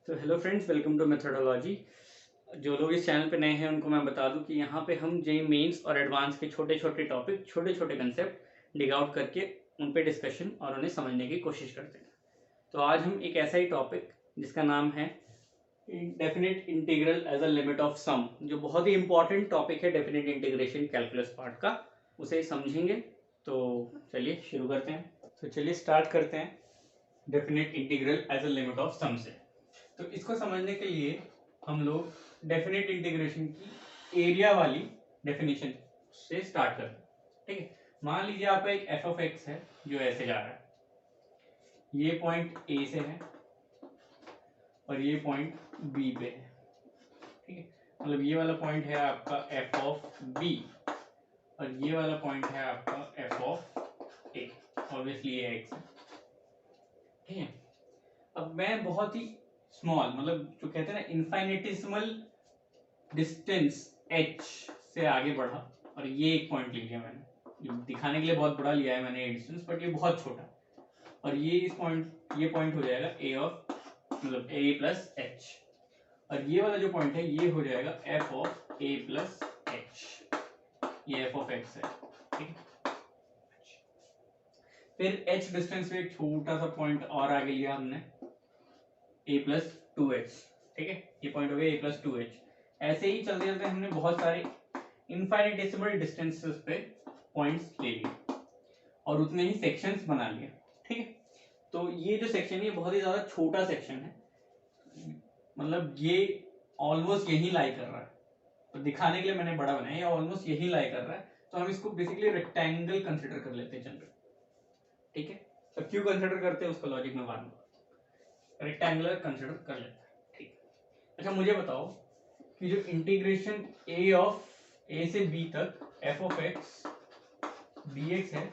तो hello friends, welcome to methodology. जो लोग इस चैनल पे नए हैं उनको मैं बता दूं कि यहाँ पे हम जेई मेंस और एडवांस के छोटे छोटे टॉपिक, छोटे छोटे कंसेप्ट डिग आउट करके उन पे डिस्कशन और उन्हें समझने की कोशिश करते हैं। तो आज हम एक ऐसा ही टॉपिक जिसका नाम है definite integral as a limit of sum, जो बहुत ही इंपॉर्टेंट टॉपिक है डेफिनेट इंटीग्रेशन कैलकुलस पार्ट का, उसे समझेंगे। तो चलिए शुरू करते हैं। तो चलिए स्टार्ट करते हैं definite integral as a limit of sum से। तो इसको समझने के लिए हम लोग डेफिनेट इंटीग्रेशन की एरिया वाली डेफिनेशन से स्टार्ट करते हैं। ठीक है, मान लीजिए आपका एक एफ ऑफ एक्स है जो ऐसे जा रहा है, ये पॉइंट ए से है और ये पॉइंट बी पे है। ठीक है, मतलब ये वाला पॉइंट है आपका एफ ऑफ बी और ये वाला पॉइंट है आपका एफ ऑफ ए। ऑब्वियसली ये एक्स है। ठीक है, अब मैं बहुत ही स्मॉल, मतलब जो कहते हैं ना इनफाइनेटिसिमल डिस्टेंस h से आगे बढ़ा और ये एक पॉइंट ले लिया मैंने, दिखाने के लिए बहुत बड़ा लिया है मैंने ये डिस्टेंस, बट ये बहुत छोटा, और ये इस पॉइंट, ये पॉइंट हो जाएगा a ऑफ, मतलब a प्लस एच, और ये वाला जो पॉइंट है ये हो जाएगा f of a plus H, ये f ऑफ x है। ठीक है, फिर h डिस्टेंस पे एक छोटा सा पॉइंट और आगे लिया हमने, a प्लस टू एच। ठीक है, ये पॉइंट हो गया a प्लस टू एच। ऐसे ही चलते चलते हमने बहुत सारे इनफाइनेटिसिमल डिस्टेंसेस पे पॉइंट्स ले लिए और उतने ही सेक्शंस बना लिए। ठीक है, तो ये जो सेक्शन है ये बहुत ही ज्यादा छोटा सेक्शन है, मतलब ये ऑलमोस्ट यही लाई कर रहा है, तो दिखाने के लिए मैंने बड़ा बनाया, ये ऑलमोस्ट यही लाई कर रहा है, तो हम इसको बेसिकली रेक्टेंगल कंसिडर कर लेते हैं जनरल। ठीक है, तो क्यों कंसिडर करते हैं उसका लॉजिक में बाद में, रेक्टेंगुलर कंसिडर कर लेते हैं। ठीक, अच्छा मुझे बताओ कि जो इंटीग्रेशन a ऑफ a से b तक f ऑफ x dx है,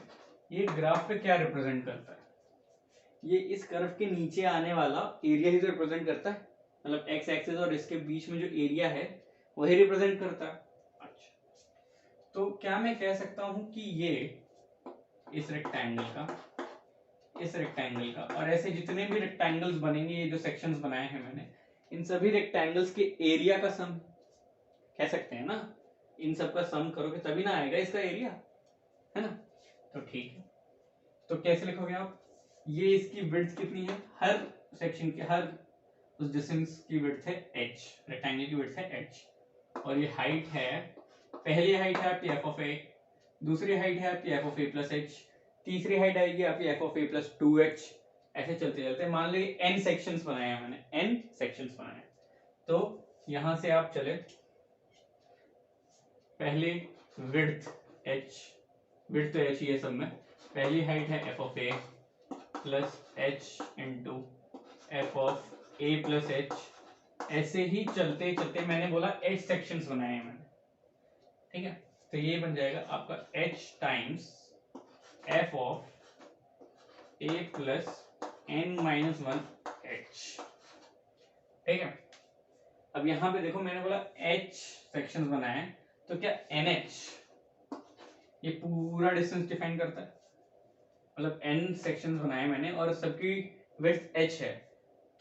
ये ग्राफ पे क्या रिप्रेजेंट करता है? ये इस कर्व के नीचे आने वाला एरिया ही तो रिप्रेजेंट करता है, मतलब x एक्सिस और इसके बीच में जो एरिया है वही रिप्रेजेंट करता है। अच्छा, तो क्या मैं कह सकता हूं कि ये इस रेक्टेंगल का और ऐसे जितने भी रेक्टेंगल्स बनेंगे, ये जो सेक्शंस बनाए हैं मैंने, इन सभी रेक्टेंगल्स के एरिया का सम कह सकते हैं ना, इन सब का सम करोगे तभी ना आएगा इसका एरिया, है ना? तो ठीक है, तो कैसे लिखोगे आप? ये इसकी विड्थ कितनी है, हर सेक्शन की, हर उस डिस्टेंस की विड्थ है h, रेक्टेंगल की विड्थ है h, और ये हाइट है, पहली हाइट है आपकी f ऑफ a, दूसरी हाइट है आपकी f of a plus h, तीसरी हाइट आएगी आपकी f of a plus two H. ऐसे चलते चलते मान लीजिए n सेक्शंस बनाए हैं मैंने, n सेक्शंस बनाए, तो यहां से आप चले, पहले विड्थ h, विड्थ तो h ये सब में, पहली हाइट है f of a plus h into F of a plus h। ऐसे ही चलते चलते मैंने बोला h सेक्शंस बनाए हैं मैंने। ठीक है, तो ये बन जाएगा आपका h times f of a plus n minus one h। ठीक है, अब यहां पे देखो मैंने बोला h सेक्शंस बनाए हैं, तो क्या nh ये पूरा डिस्टेंस डिफाइन करता है, मतलब n सेक्शंस बनाए मैंने और सबकी विड्थ h है,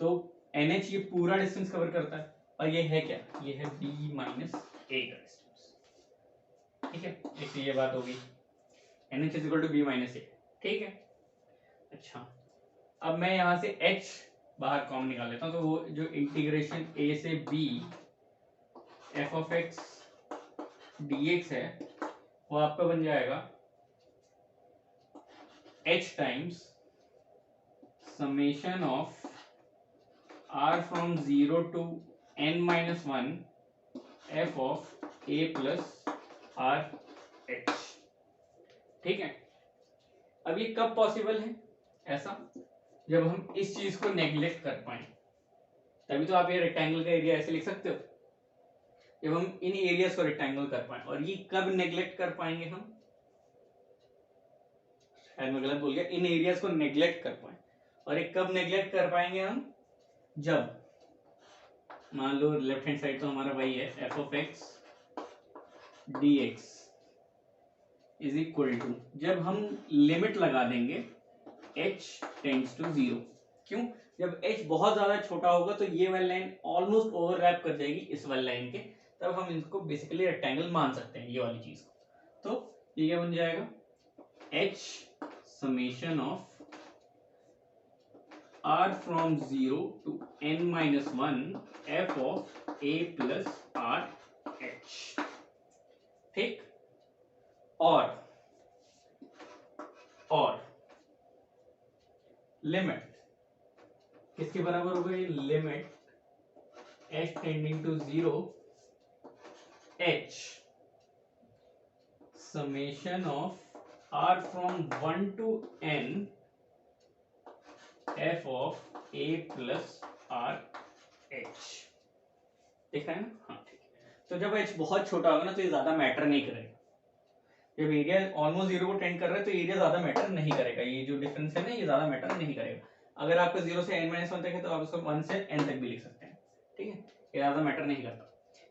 तो nh ये पूरा डिस्टेंस कवर करता है, और ये है क्या, ये है b माइनस a का डिस्टेंस। ठीक है, एक ये बात होगी, nh is equal to b minus a। ठीक है, अच्छा अब मैं यहां से h बाहर कॉमन निकाल लेता हूं, तो वो जो इंटीग्रेशन a से b f of x dx है वो आपका बन जाएगा h times summation of r from 0 to n minus one f of a plus r h। ठीक है, अब ये कब पॉसिबल है ऐसा, जब हम इस चीज को नेग्लेक्ट कर पाए, तभी तो आप ये रेक्टेंगल का एरिया ऐसे लिख सकते हो, जब हम इन एरियाज को रेक्टेंगल कर पाए। और ये कब नेग्लेक्ट कर पाएंगे हम, शायद मैं गलत बोल गया, इन एरियाज को नेग्लेक्ट कर पाए, और ये कब नेग्लेक्ट कर पाएंगे हम, जब मान लो लेफ्ट हैंड साइड तो हमारा वही है, f of x d x is equal to, जब हम लिमिट लगा देंगे h टेंड्स टू 0। क्यों? जब h बहुत ज्यादा छोटा होगा तो ये वाली लाइन ऑलमोस्ट ओवरलैप कर जाएगी इस वाली लाइन के, तब हम इसको बेसिकली रेक्टेंगल मान सकते हैं ये वाली चीज को। तो ये क्या बन जाएगा, h summation of r from 0 to n minus 1 f of a plus r h, ठीक। और लिमिट किसके बराबर हो गई, limit h tending to 0 h summation of r from 1 to n f of a plus r h, देख रहे हैं ना, हाँ ठीक है। तो जब h बहुत छोटा होगा ना तो ये ज्यादा मैटर नहीं करेगा, जब एरिया ऑलमोस्ट 0 को टेंड कर रहा है तो एरिया ज्यादा मैटर नहीं करेगा, ये जो डिफरेंस है ना ये ज्यादा मैटर नहीं करेगा। अगर आपका 0 से n-1 तक है तो आप इसको 1 से n तक भी लिख सकते हैं, ठीक है, ये ज्यादा मैटर नहीं करता।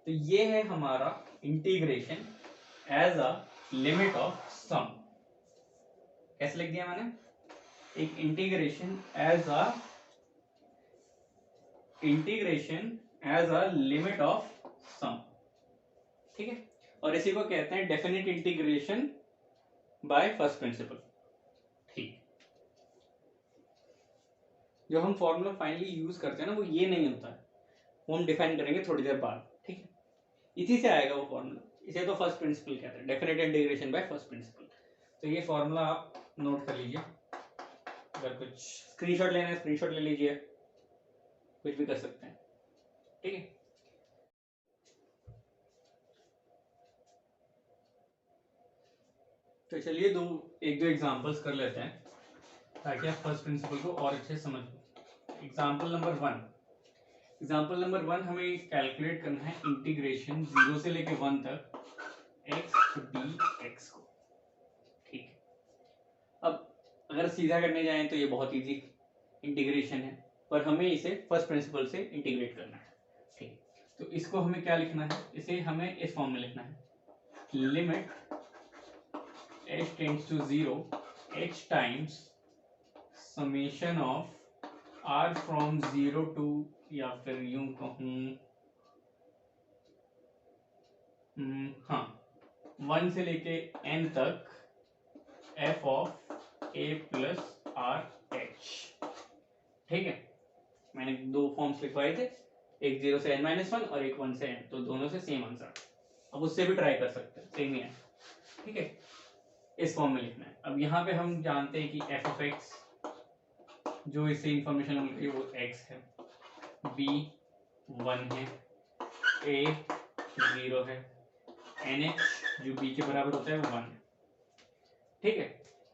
तो ये है हमारा integration as a limit of sum. कैसे लिख दिया मैंने, एक integration as a limit of sum, ठीक है। और इसी को कहते हैं definite integration by first principle, ठीक। जो हम फॉर्मूला फाइनली यूज करते हैं ना वो ये नहीं होता है, वो हम डिफाइन करेंगे थोड़ी देर बाद, ठीक है। इसी से आएगा वो फॉर्मूला, इसे तो फर्स्ट प्रिंसिपल कहते हैं, definite integration by first principal. तो ये फॉर्मूला आप नोट कर लीजिए, अगर कुछ स्क्रीनशॉट लेना है स्क्रीनशॉट ले लीजिए, कुछ भी कर सकते हैं, ठीक है। तो चलिए एक दो एग्जांपल्स कर लेते हैं ताकि आप फर्स्ट प्रिंसिपल को और अच्छे से समझ लो। एग्जांपल नंबर 1 हमें कैलकुलेट करना है इंटीग्रेशन 0 से लेके 1 तक x dx को, ठीक है। अब अगर सीधा करने जाएं तो ये बहुत इजी इंटीग्रेशन है, पर हमें इसे फर्स्ट प्रिंसिपल से इंटीग्रेट करना है, ठीक। तो इसको हमें क्या लिखना है, इसे हमें इस फॉर्म में लिखना है, limit h tends to 0 h times summation of r from 0 to, या फिर यूं कहूं हाँ 1 से लेके n तक f of a plus r h, ठीक है। मैंने दो फॉर्म्स लिखवाए थे, एक 0 से n-1 और एक 1 से n, तो दोनों से सेम आंसर। अब उससे भी ट्राई कर सकते हैं, सेम ही है, ठीक है। इस फॉर्म में लिखना है। अब यहाँ पे हम जानते हैं कि f ऑफ x, जो इससे इंफॉर्मेशन मिल रही है वो x है, b 1 है, a 0 है, nh जो b के बराबर होता है वो 1 है, ठीक है।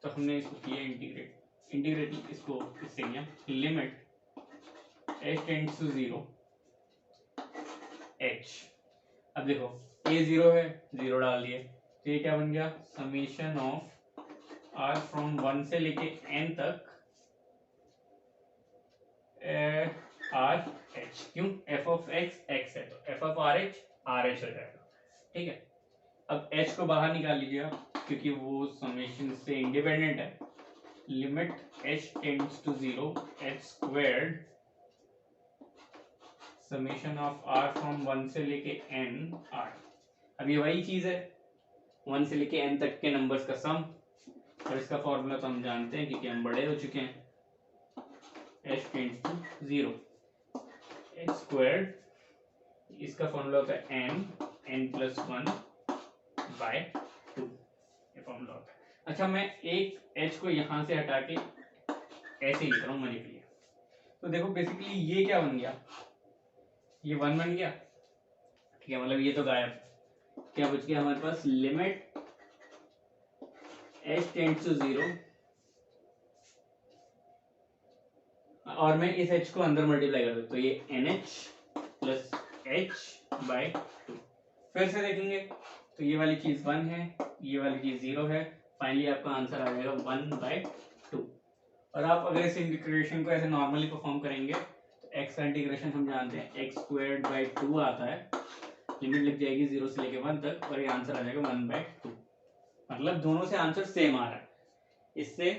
तो हमने इसको किया इंटीग्रेटिंग इसको इससे किया, limit h tends to 0 h। अब देखो a 0 है, 0 डाल दिए, तो ये क्या बन गया, समेशन ऑफ r फ्रॉम 1 से लेके n तक r h, क्यों, f ऑफ x x है तो f ऑफ r h हो जाएगा, ठीक है। अब h को बाहर निकाल लीजिए आप, क्योंकि वो समेशन से इंडिपेंडेंट है। Limit h tends to 0 h squared summation of r from 1 से लेके n r। अब ये वही चीज है, 1 से लेके n तक के नंबर्स का सम, और इसका फॉर्मूला तो हम जानते हैं क्योंकि हम बड़े हो चुके हैं, h tends to 0 h squared, इसका फॉर्मूला होता है n प्लस 1 बाय 2, ये फॉर्मूला होता है। अच्छा, मैं एक h को यहाँ से हटा के ऐसे लिख रहा हूँ मजे के लिए। तो देखो बेसिकली ये क्या बन गया, ये 1 बन गया, ठीक है, मतलब ये तो गायब। क्या बच गया हमारे पास, लिमिट h टेंड्स टू 0, और मैं इस h को अंदर मल्टीप्लाई कर दूं तो ये nh प्लस h बाय 2। फिर से देखेंगे तो ये वाली चीज 1 है, ये वाली चीज 0 है, फाइनली आपका आंसर आ जाएगा 1 बाय 2। और आप अगर इस इंटीग्रेशन को ऐसे नॉर्मली परफॉर्म करेंगे तो x का इंटीग्रेशन हम जानते हैं x स्क्वायर्ड बाय 2 आता है, लिमिट लग जाएगी 0 से लेके 1 तक, और ये आंसर आ जाएगा 1 बाय 2। मतलब दोनों से आंसर सेम आ रहा है। इससे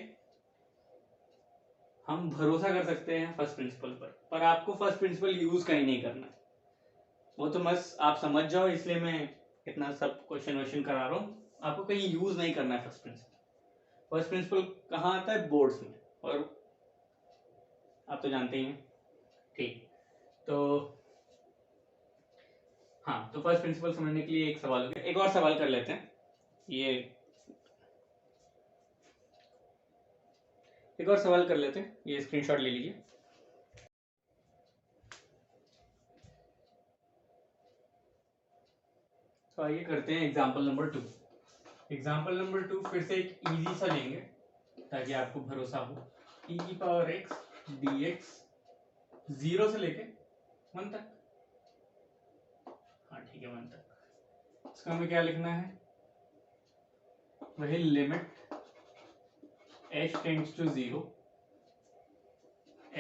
हम भरोसा कर सकते हैं फर्स्ट प्रिंसिपल पर आपको फर्स्ट प्रिंसिपल यूज कहीं नहीं करना, वो तो बस आप समझ जाओ, इसलिए मैं इतना सब क्वेश्चन वोश्चन करा रहा हूँ। आपको कहीं यूज नहीं करना है फर्स्ट प्रिंसिपल। फर्स्ट प्रिंसिपल कहाँ आता है? बोर्ड्स में, और आप तो जानते ही हैं। ठीक, तो हाँ, तो फर्स्ट प्रिंसिपल समझने के लिए एक सवाल हो गया। एक और सवाल कर लेते हैं। एक और सवाल कर लेते हैं, ये स्क्रीनशॉट ले लीजिए। तो आइए करते हैं एग्जाम्पल नंबर 2। एग्जाम्पल नंबर 2 फिर से एक इजी सा लेंगे ताकि आपको भरोसा हो। e की पावर x dx 0 से लेके 1 तक। हाँ ठीक है, 1 तक। इसका हमें क्या लिखना है? वही limit h tends to 0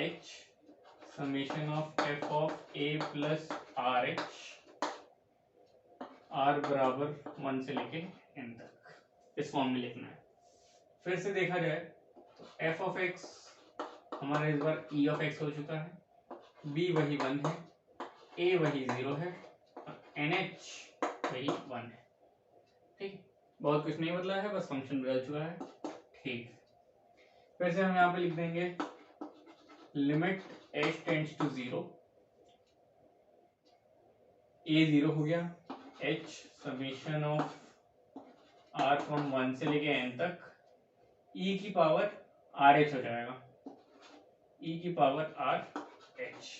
h summation of f of a plus r h r बराबर 1 से लेके n तक, इस फॉर्म में लिखना है। फिर से देखा जाए तो f ऑफ x हमारा इस बार e ऑफ x हो चुका है, b वही 1 है, a वही 0 है, और nh वही 1 है। ठीक, बहुत कुछ नहीं बदला है, बस फंक्शन बदल चुका है। ठीक, फिर से हम यहाँ पे लिख देंगे limit h tends to 0, a 0 हो गया, h summation of r from 1 से लेके n तक e की पावर आर एच हो जाएगा, e की पावर आर एच।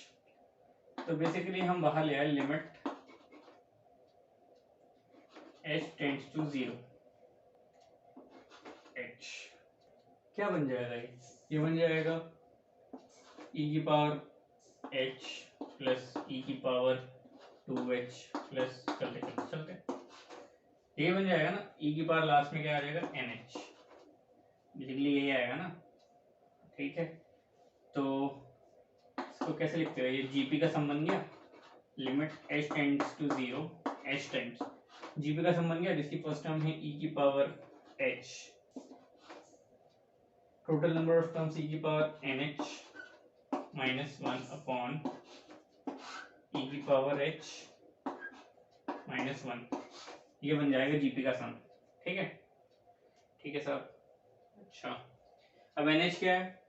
तो बेसिकली हम बाहर ले आए limit h tends to 0 h, क्या बन जाएगा? ये बन जाएगा e की पावर h प्लस e की पावर 2h प्लस चलते ये बन जाएगा ना, e की पावर लास्ट में क्या आ जाएगा? nh, बेसिकली यही आएगा ना। ठीक है, तो इसको कैसे लिखते हो? ये जीपी का सम बन गया, limit h tends to 0 h times GP का सम बन गया, जिसकी फर्स्ट टर्म है e की power h, total number of terms e की power nh minus 1 upon e की पावर h माइनस 1, ये बन जाएगा जीपी का सम। ठीक है, ठीक है साहब। अच्छा, अब nh क्या है?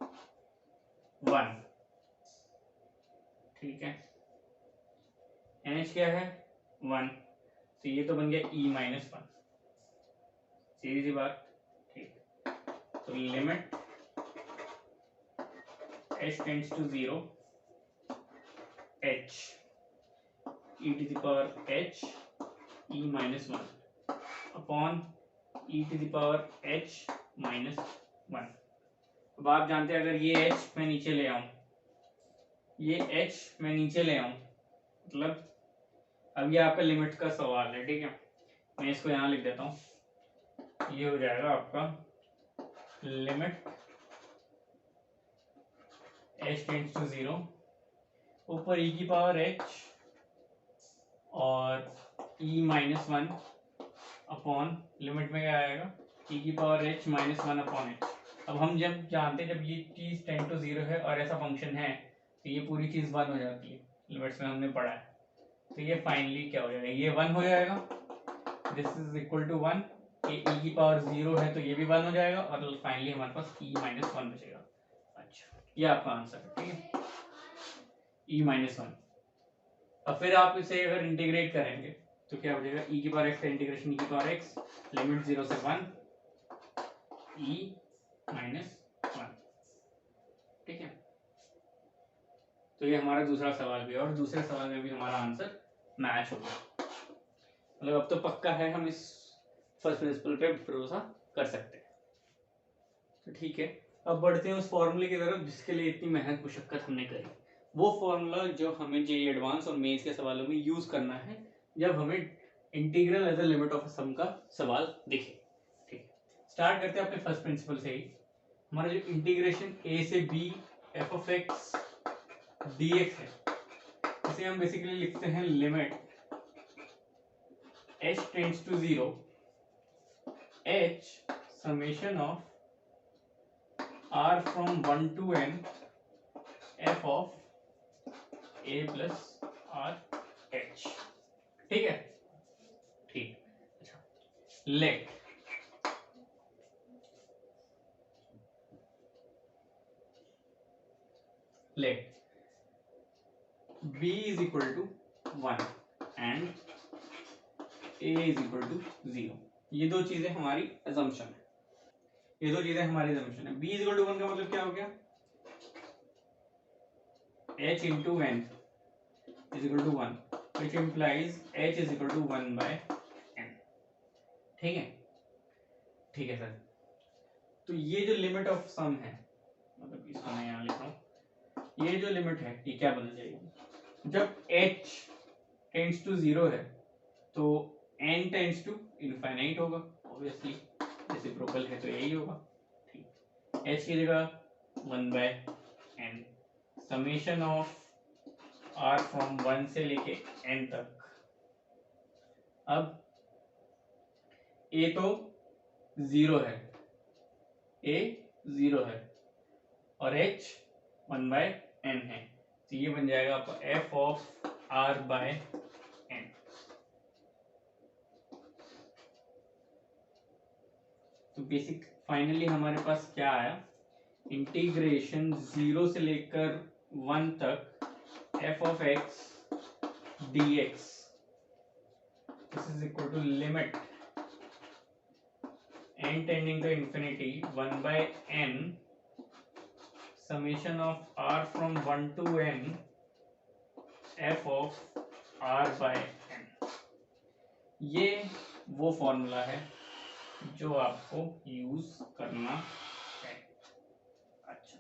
1। ठीक है, nh क्या है? 1, तो ये तो बन गया e माइनस 1, सीधी सी बात। ठीक, तो limit h tends to 0 h e to the power h e minus 1 upon e to the power h minus 1। अब आप जानते हैं, अगर ये h मैं नीचे ले आऊं, ये h मैं नीचे ले आऊं, मतलब अब ये आपका लिमिट का सवाल है। ठीक है, मैं इसको यहाँ लिख देता हूँ। ये हो जाएगा आपका लिमिट h टेंड्स टू 0, ऊपर e की पावर h और e माइनस 1 अपॉन लिमिट में क्या आएगा? e की power h minus 1 upon h। अब हम जब जानते हैं, जब ये चीज टेंड टू 0 है और ऐसा फंक्शन है, तो ये पूरी चीज 1 हो जाती है, लिमिट्स में हमने पढ़ा है। तो ये फाइनली क्या हो जाएगा? ये 1 हो जाएगा, दिस इज इक्वल टू 1। ये e की पावर 0 है तो ये भी 1 हो जाएगा, और फाइनली हमारे पास e माइनस 1 बचेगा। अच्छा, ये आपका आंसर है। ठीक है, e माइनस 1। अब फिर आप इसे अगर इंटीग्रेट करेंगे तो क्या हो जाएगा? e की पावर x का इंटीग्रेशन e की पावर x, लिमिट 0 से 1 e माइनस 1। ठीक है, तो ये हमारा दूसरा सवाल भी है, और दूसरे सवाल में भी हमारा आंसर मैच हो गया। मतलब अब तो पक्का है, हम इस फर्स्ट प्रिंसिपल पे भरोसा कर सकते हैं। तो ठीक है, अब बढ़ते हैं उस फॉर्मूले की तरफ जिसके लिए इतनी मेहनत मुशक्कत हमने करी। वो फॉर्मूला जो हमें जेईई एडवांस और मेंस के सवालों में यूज करना है जब हमें integral as a limit of a sum का सवाल दिखे। ठीक है, स्टार्ट करते हैं अपने फर्स्ट प्रिंसिपल से ही। हमारा जो इंटीग्रेशन a से b f of x dx है, इसे हम बेसिकली लिखते हैं limit h tends to 0 h summation of r from 1 to n f of a plus r h। ठीक है, ठीक। अच्छा, late b is equal to 1 and a is equal to 0। ये दो चीजें हमारी assumption है, b is equal to 1 का मतलब क्या हो गया, h into n is equal to 1, which implies h is equal to 1 by n। ठीक है, ठीक है सर। तो ये जो लिमिट ऑफ सम है, मतलब इसको मैं यहाँ लिख रहा हूँ, ये जो लिमिट है ये क्या बदल जाएगी, जब h टेंड्स टू 0 है तो n टेंड्स टू इनफाइनाइट होगा, ऑब्वियसली रेसिप्रोकल है तो यही होगा। ठीक, h की जगह 1 by n summation of r from 1 से लेके n तक। अब a तो 0 है, a 0 है और h 1 by n है, तो ये बन जाएगा आपका f of r by n। तो बेसिक फाइनली हमारे पास क्या आया, इंटीग्रेशन 0 से लेकर 1 तक f of x dx this is equal to limit n tending to infinity 1 by n summation of r from 1 to n f of r by n। ये वो formula है जो आपको यूज करना है। अच्छा,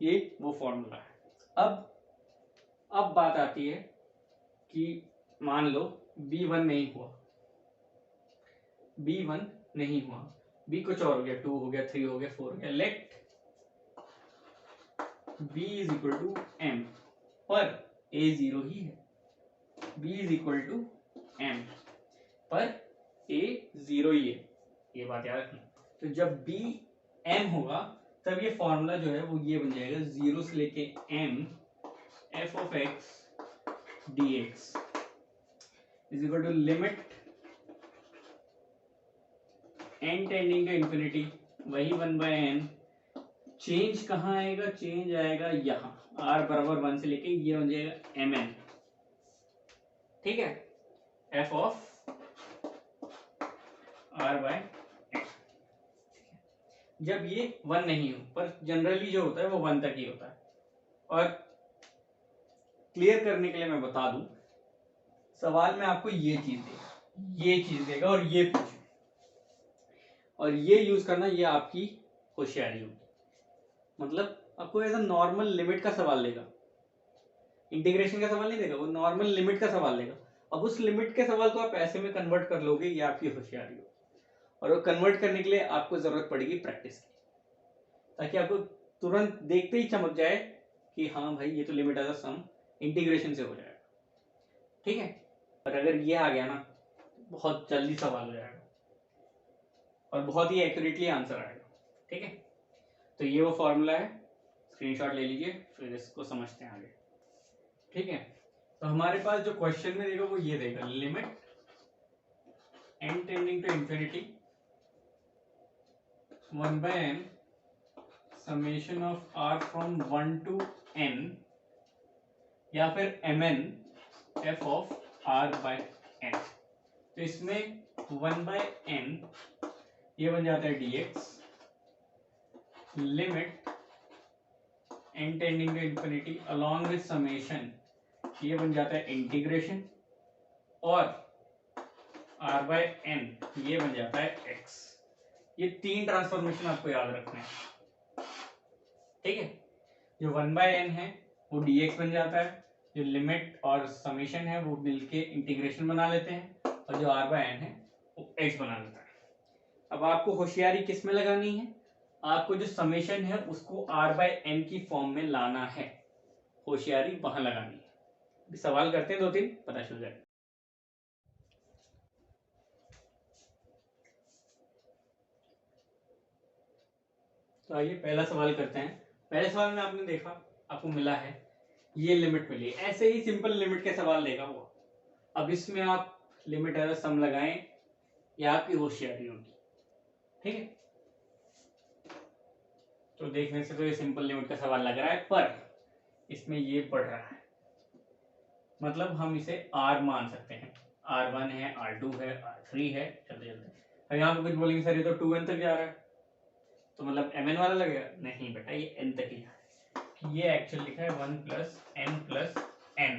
ये वो फॉर्मूला है। अब बात आती है कि मान लो b1 नहीं हुआ, b कुछ और हो गया, 2 हो गया, 3 हो गया, 4 हो गया, let b is equal to m, पर a 0 ही है, b is equal to m पर a 0 ही है, ये बात याद रखना। तो जब b m होगा तब ये फॉर्मूला जो है वो ये बन जाएगा 0 से लेके m f of x dx is equal to limit n tending to infinity, वही 1 by n। चेंज कहाँ आएगा, चेंज आएगा यहाँ, r बराबर 1 से लेके ये बन जाएगा mn। ठीक है, f of r by n। जब ये 1 नहीं हो, पर जनरली जो होता है वो 1 तक ही होता है। और क्लियर करने के लिए मैं बता दूं, सवाल में आपको ये चीज देगा और ये पूछे, और ये यूज करना, ये आपकी होशियारी होगी। मतलब आपको एज अ नॉर्मल लिमिट का सवाल देगा, इंटीग्रेशन का सवाल नहीं देगा, वो नॉर्मल लिमिट का सवाल देगा। अब उस लिमिट के सवाल को आप ऐसे में कन्वर्ट कर लोगे, ये आपकी होशियारी होगी। और वो कन्वर्ट करने के लिए आपको जरूरत पड़ेगी प्रैक्टिस की, ताकि आपको तुरंत देखते ही चमक जाए कि हाँ भाई ये तो limit as a sum integration से हो जाएगा। ठीक है, और अगर ये आ गया ना, बहुत जल्दी सवाल हो जाएगा और बहुत ही एक्यूरेटली आंसर आएगा। ठीक है, तो ये वो फॉर्मूला है, स्क्रीनशॉट ले लीजिए, फिर इसको समझते हैं आगे। ठीक है, तो हमारे पास जो क्वेश्चन में देगा वो ये देगा, limit n tending to infinity 1 by n summation of r from 1 to n, या फिर mn f of r by n। तो इसमें 1 by n ये बन जाता है dx, limit n tending to infinity along with summation ये बन जाता है इंटीग्रेशन, और r by n ये बन जाता है x। ये 3 ट्रांसफॉर्मेशन आपको याद रखना है। ठीक है, जो 1 by n है वो dx बन जाता है, जो लिमिट और समेशन है वो मिलके इंटीग्रेशन बना लेते हैं, और जो r by n है वो x बना लेता है। अब आपको होशियारी किस में लगानी है, आपको जो समेशन है उसको r by n की फॉर्म में लाना है, होशियारी वहां लगानी है। सवाल करते हैं 2-3, पता चल जाए। तो आइए पहला सवाल करते हैं। पहले सवाल में आपने देखा, आपको मिला है ये लिमिट मिली, ऐसे ही सिंपल लिमिट के सवाल देगा वो। अब इसमें आप लिमिट एरर सम लगाएं या आपकी होशियारी होगी, ठीक है। तो देखने से तो ये सिंपल लिमिट का सवाल लग रहा है, पर इसमें ये बढ़ रहा है, मतलब हम इसे R मान सकते हैं। R1 है, R2 है, R3 है, चलते चलते अब यहाँ पे कुछ बोलेंगे सर ये तो 2n तक जा रहा है, तो मतलब mn वाला लगेगा? नहीं बेटा, ये n तक ही जा रहा है। ये एक्चुअल लिखा है 1 plus n plus n,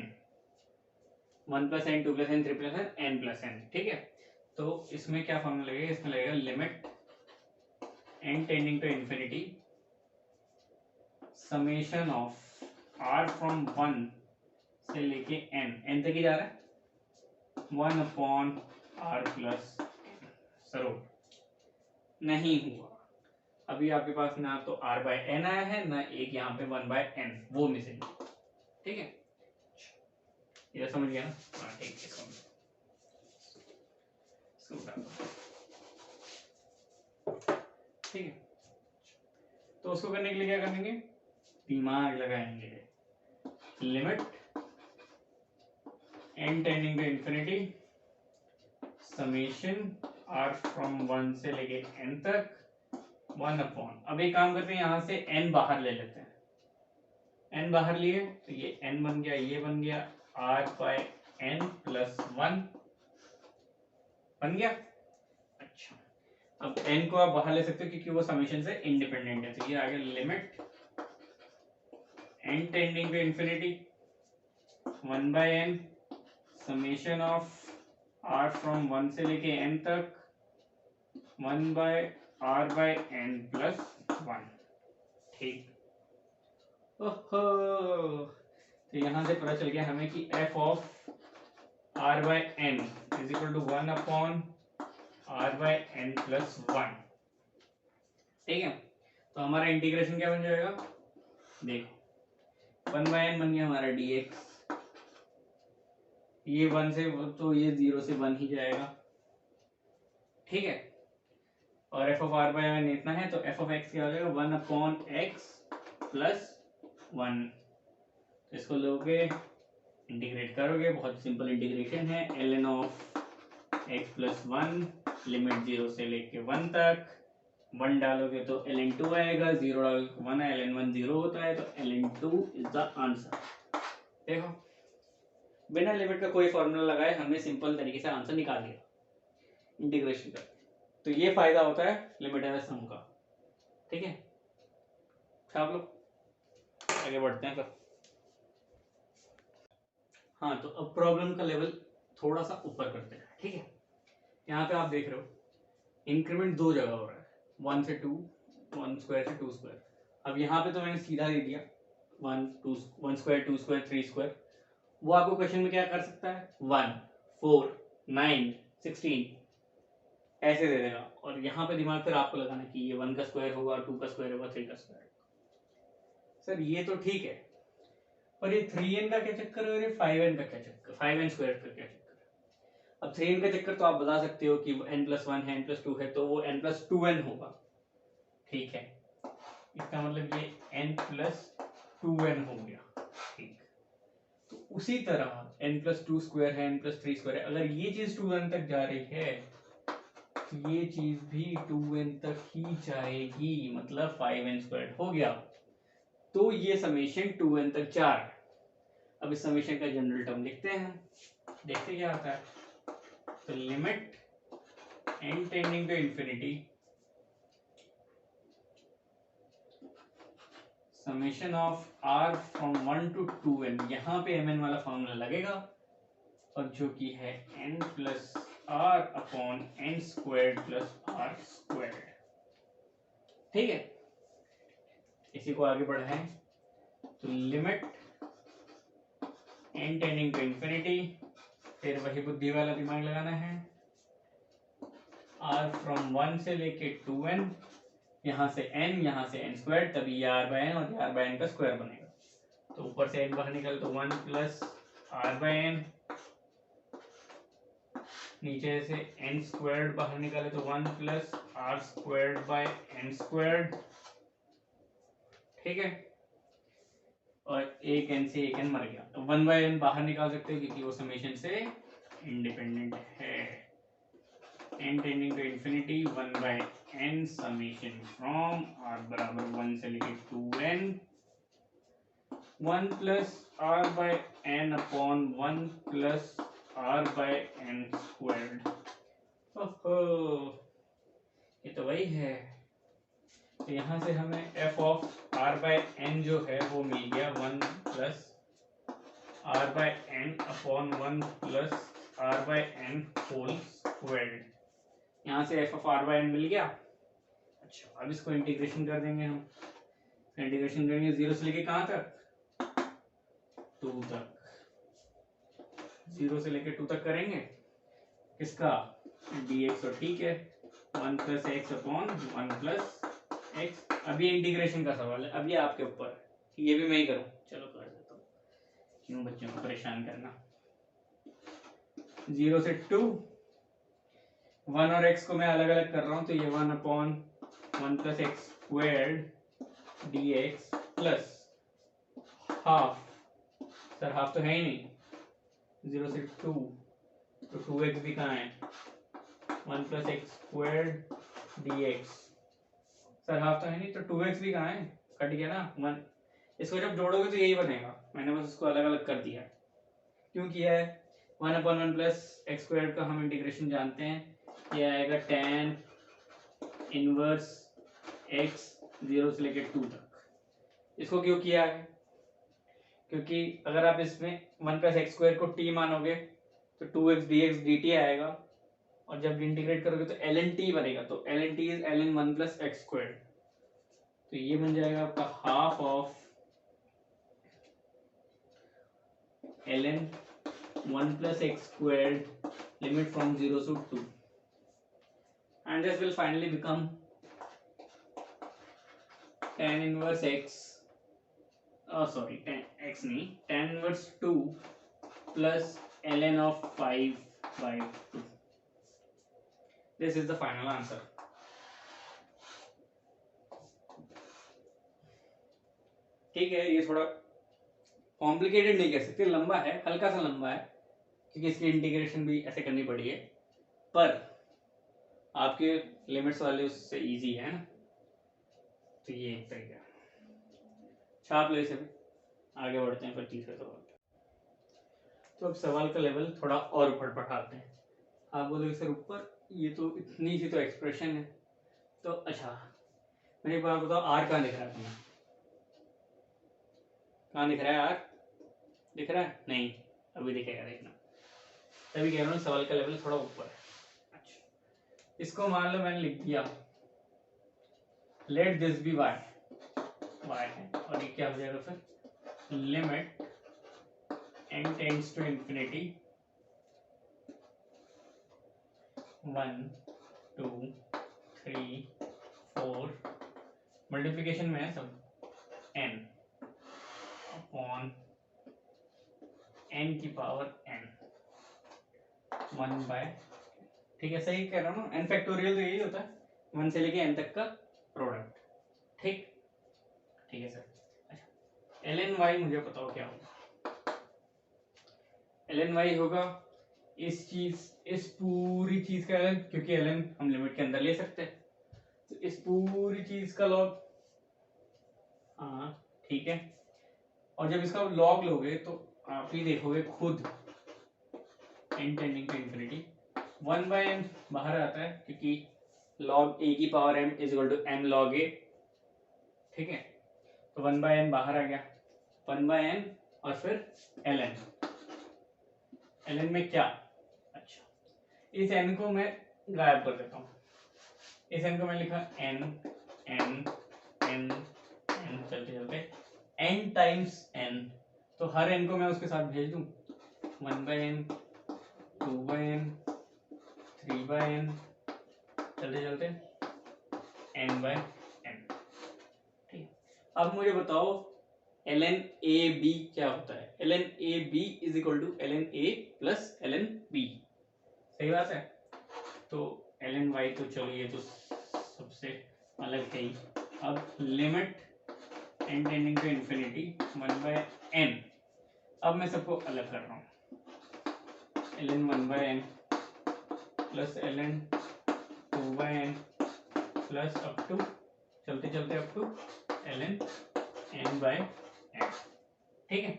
1 plus n, 2 plus n, 3 plus n, n plus n, ठीक है। तो इसमें क्या फॉर्मूला लगेगा? इसमें लगेगा limit n tending to infinity summation of r from 1 से लेके n तक ही जा रहा है, 1 अपॉन r प्लस सरो नहीं हुआ। अभी आपके पास ना तो r बाय n आया है, ना एक यहाँ पे 1 बाय n, वो मिसिंग, ठीक है। ये समझ गया ना? हाँ ठीक है, ठीक है। तो उसको करने के लिए क्या करेंगे? दिमाग लगाएंगे। Limit n tending to infinity summation r from 1 से लेके n तक 1 अपॉन, अब एक काम करते हैं, यहां से n बाहर ले लेते हैं। n बाहर लिए तो ये n बन गया, ये बन गया r बाय n प्लस 1 बन गया। अच्छा, अब n को आप बाहर ले सकते हो क्योंकि वो समेशन से इंडिपेंडेंट है, तो ये आ गया limit n tending to infinity 1 by n summation of r from 1 से लेके n तक 1 by r by n plus 1, ठीक। ओहो, तो यहां से पता चल गया हमें कि f of r by n is equal to 1 upon r by n plus 1, ठीक है। तो हमारा इंटीग्रेशन क्या बन जाएगा? देखो 1 बाय n बन गया हमारा dx, ये 1 से तो ये 0 से 1 ही जाएगा, ठीक है। और f of r by n इतना है, तो f ऑफ x क्या हो जाएगा? 1 अपॉन x प्लस 1। इसको लोगे इंटीग्रेट करोगे, बहुत सिंपल इंटीग्रेशन है, ln of x plus 1 limit 0 से लेके 1 तक, 1 डालोगे तो ln 2 आएगा, 0 डालोगे तो 1 है, ln 1 0 होता है, तो ln 2 इज द आंसर। देखो बिना लिमिट का कोई फॉर्मूला लगाए हमने सिंपल तरीके से आंसर निकाल लिया इंटीग्रेशन का। तो ये फायदा होता है लिमिट एरर सम का, ठीक है। आप लोग आगे बढ़ते हैं फिर। हाँ, तो अब प्रॉब्लम का लेवल थोड़ा सा ऊपर करते हैं, ठीक है। यहाँ पे आप देख रहे हो इंक्रीमेंट दो जगह हो रहा है, 1 से 2, 1 स्क्वायर से 2 स्क्वायर। अब यहाँ पे तो मैंने सीधा दे दिया 1 स्क्वायर, 2 स्क्वायर, 3 स्क्वायर। वो आपको क्वेश्चन में क्या कर सकता है? 1, 4, 9, 16 ऐसे दे देगा, और यहाँ पे दिमाग फिर आपको लगाना कि ये 1 का स्क्वायर होगा, 2 का स्क्वायर होगा, 3 का स्क्वायर। सर ये तो ठीक है, पर ये 3n का क्या चक्कर है और ये 5n का क्या चक्कर, 5n स्क्वायर का क्या चक्कर? अब 3n का चक्कर तो आप बता सकते हो कि n प्लस 1 है, n प्लस 2 है, तो वो n प्लस 2n होगा, ठीक है। इसका मतलब ये n प्लस 2n हो गया, ठीक। तो उसी तरह n प्लस 2 स्क्वायर है, n प्लस 3 स्क्वायर है, अगर ये चीज 2n तक जा रही है तो ये चीज भी 2n तक ही जाएगी, मतलब 5n स्क्वायर हो गया। तो ये समेशन 2n तक जा रहा है। अब इस समेशन का जनरल टर्म लिखते हैं, देखते क्या आता है। तो limit n tending to infinity summation of r from 1 to 2n, यहाँ पे mn वाला फॉर्मूला लगेगा, और जो कि है n plus r upon n square plus r square, ठीक है। इसी को आगे बढ़ाएं, तो limit n tending to infinity, फिर वही बुद्धि वाला दिमाग लगाना है, r फ्रॉम 1 से लेके 2n, यहाँ से n, यहाँ से n स्क्वायर, तभी ये r बाय n और r बाय n का स्क्वायर बनेगा। तो ऊपर से n बाहर निकल तो 1 प्लस r बाय n, नीचे से n स्क्वायर बाहर निकाले तो 1 plus r square by n square, ठीक है, और एक n से एक n मर गया, तो 1/n बाहर निकाल सकते हो क्योंकि वो समेशन से इंडिपेंडेंट है। n tending to infinity 1/n summation from r बराबर 1 से लेके 2n 1 plus r by n upon 1 plus r by n squared. ओहो, ये तो वही है। तो यहाँ से हमें f of r by n जो है वो मिल गया 1 plus r by n upon 1 plus r by n whole squared. यहाँ से f of r by n मिल गया। अच्छा, अब इसको इंटीग्रेशन कर देंगे हम। इंटीग्रेशन करेंगे 0 से लेके कहाँ तक, 2 तक। 0 से लेके 2 तक करेंगे किसका, dx और ठीक है 1 plus x upon 1 plus x. अभी इंटीग्रेशन का सवाल है, अभी आपके ऊपर है, ये भी मैं ही करूँ, चलो कर देता हूँ, क्यों बच्चों को परेशान करना। 0 से 2, 1 और x को मैं अलग अलग कर रहा हूँ, तो ये 1 upon 1 plus x squared D x plus half, sir half तो है ही नहीं, 0 से 2 तो 2x भी कहाँ है, 1 plus x squared D x, sir half तो है नहीं, तो 2x भी कहाँ है, कट गया ना 1। इसको जब जोड़ोगे तो यही बनेगा, मैंने बस इसको अलग अलग कर दिया। क्यों किया है, 1 अपॉन 1 प्लस एक्स स्क्वायर्ड का हम इंटीग्रेशन जानते हैं, ये आएगा tan इनवर्स x 0 से लेकर 2 तक। इसको क्यों किया है, क्योंकि अगर आप इसमें 1 प्लस एक्स स्क्वायर को t मानोगे तो 2x dx dt आएगा, और जब इंटीग्रेट करोगे तो ln t बनेगा, तो ln t is ln 1 plus x square. तो ये बन जाएगा आपका half of ln 1 plus x squared limit from 0 to 2, and this will finally become tan inverse x, sorry, tan x नहीं, tan inverse 2 plus ln of 5/2. This is the final answer. ठीक है, ये थोड़ा कॉम्प्लिकेटेड नहीं कह सकते, लंबा है, हल्का सा लंबा है, क्योंकि इसकी इंटीग्रेशन भी ऐसे करनी पड़ी है, पर आपके लिमिट्स वाले उससे इजी है ना, तो ये एक तरीका छाप लो इसे भी। आगे बढ़ते हैं फिर तीसरे सवाल। तो अब सवाल का लेवल थोड़ा और ऊपर बढ़ाते हैं। आप बोलोगे सर ऊपर, ये तो इतनी सी तो एक्सप्रेशन है, तो अच्छा मेरी बात बताओ, आर कहाँ दिख रहा है तुम्हें, कहाँ दिख रहा है, आर दिख रहा है, नहीं अभी दिखेगा, देखना, तभी कह रहा हूँ सवाल का लेवल थोड़ा ऊपर है। अच्छा, इसको मान लो मैंने लिख दिया let this be y, y है, और ये क्या हो जाएगा फिर, limit n tends to infinity 1 2 3 4, multiplication में है सब, n अपॉन n की पावर n 1 बाय, ठीक है सही कह रहा हूँ ना, n फैक्टोरियल तो यही होता है, 1 से लेके n तक का प्रोडक्ट, ठीक, ठीक है सर। अच्छा, ln y मुझे बताओ क्या होगा, ln y होगा इस चीज, इस पूरी चीज का ln, क्योंकि ln हम लिमिट के अंदर ले सकते हैं, तो इस पूरी चीज का log, हाँ ठीक है, और जब इसका log लोगे तो आप ही देखोगे खुद n tending to infinity 1/n बाहर आता है, क्योंकि log a की power m is equal to m log a, ठीक है, तो 1/n बाहर आ गया, 1/n और फिर ln, ln में क्या, अच्छा इस n को मैं गायब कर देता हूँ, इस n को मैं लिखा n n n n चलते चलते n टाइम्स n, तो हर n को मैं उसके साथ भेज दूं, 1/n 2/n 3/n चलते चलते n/n, ठीक। अब मुझे बताओ ln a b क्या होता है, ln a b is equal to ln a plus ln b, सही बात है, तो ln y तो चलो ये तो सबसे अलग है ही। अब limit n tending to infinity 1/n। अब मैं सबको अलग कर रहा हूँ, ln 1/n plus ln 2/n plus up to चलते चलते अप टू ln n/n। ठीक है।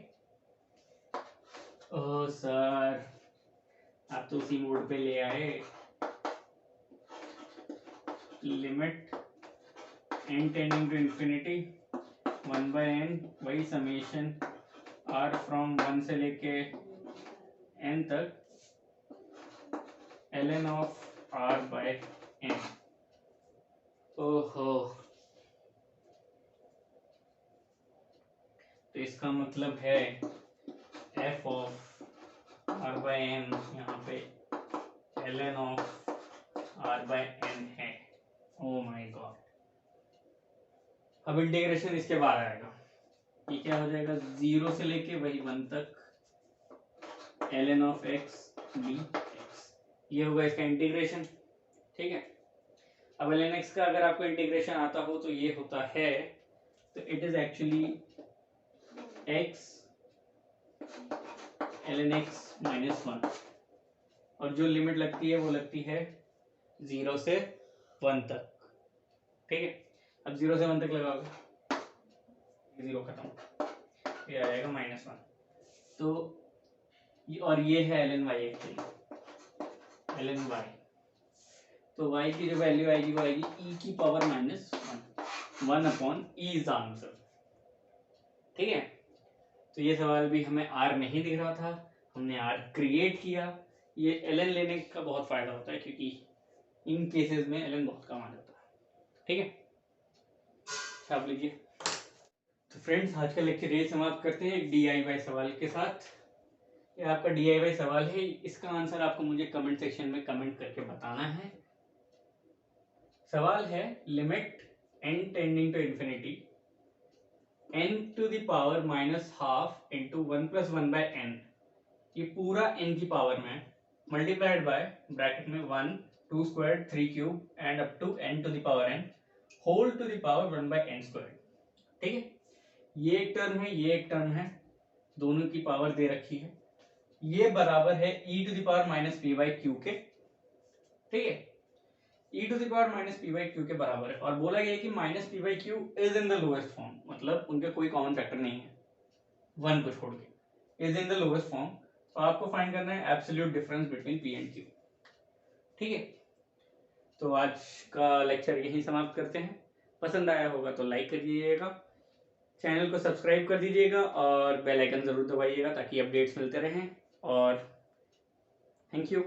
ओह सर, आप तो उसी मोड पे ले आए। Limit n tending to infinity 1/n, वही समेशन r फ्रॉम 1 से लेके n तक ln ऑफ r/n। ओहो, तो इसका मतलब है f ऑफ r/n यहाँ पे ln ऑफ r/n है। Oh my God. अब इंटीग्रेशन इसके बाद आएगा, ये क्या हो जाएगा, 0 से लेके वही 1 तक ln ऑफ x dx, ये होगा इसका इंटीग्रेशन। ठीक है। अब ln x का अगर आपको इंटीग्रेशन आता हो तो ये होता है, तो it is actually x ln x -1, और जो लिमिट लगती है वो लगती है 0 से 1 तक। ठीक है। अब 0 से 1 तक लगाओगे, 0 खत्म, ये आ जाएगा -1। तो और ये है ln y actually, ln y। तो y की जो वैल्यू आएगी वो आएगी e की power -1, 1/e is the answer. ठीक है। तो ये सवाल भी हमें r नहीं दिख रहा था, हमने r क्रिएट किया। ये ln लेने का बहुत फायदा होता है, क्योंकि इन केसेस में ln बहुत कम आ जाता है। ठीक है, छाप लीजिए। तो फ्रेंड्स, आज का लेक्चर ये समाप्त करते हैं एक DIY सवाल के साथ। ये आपका DIY सवाल है, इसका आंसर आपको मुझे कमेंट सेक्शन में कमेंट करके बताना है। सवाल है limit n tending to infinity n to the power -12 into 1 + 1/n, ये पूरा n की पावर में मल्टीप्लाइड बाय ब्रैकेट में 1 2 square 3 cube and up to n to the power n whole to the power 1/n²। ठीक है। ये एक term है, ये एक टर्म है, दोनों की पावर दे रखी है। ये बराबर है e to the power -p/q के। ठीक है। e to the power -p/q के बराबर है, और बोला गया है कि -p/q is in the lowest form, मतलब उनके कोई कॉमन फैक्टर नहीं है 1 को छोड़ के, is in the lowest form. तो आपको फाइंड करना है absolute difference between p and q। ठीक है। तो आज का लेक्चर यहीं समाप्त करते हैं। पसंद आया होगा तो लाइक कर दीजिएगा, चैनल को सब्सक्राइब कर दीजिएगा और बेल आइकन जरूर दबाइएगा ताकि अपडेट्स मिलते रहें। और थैंक यू।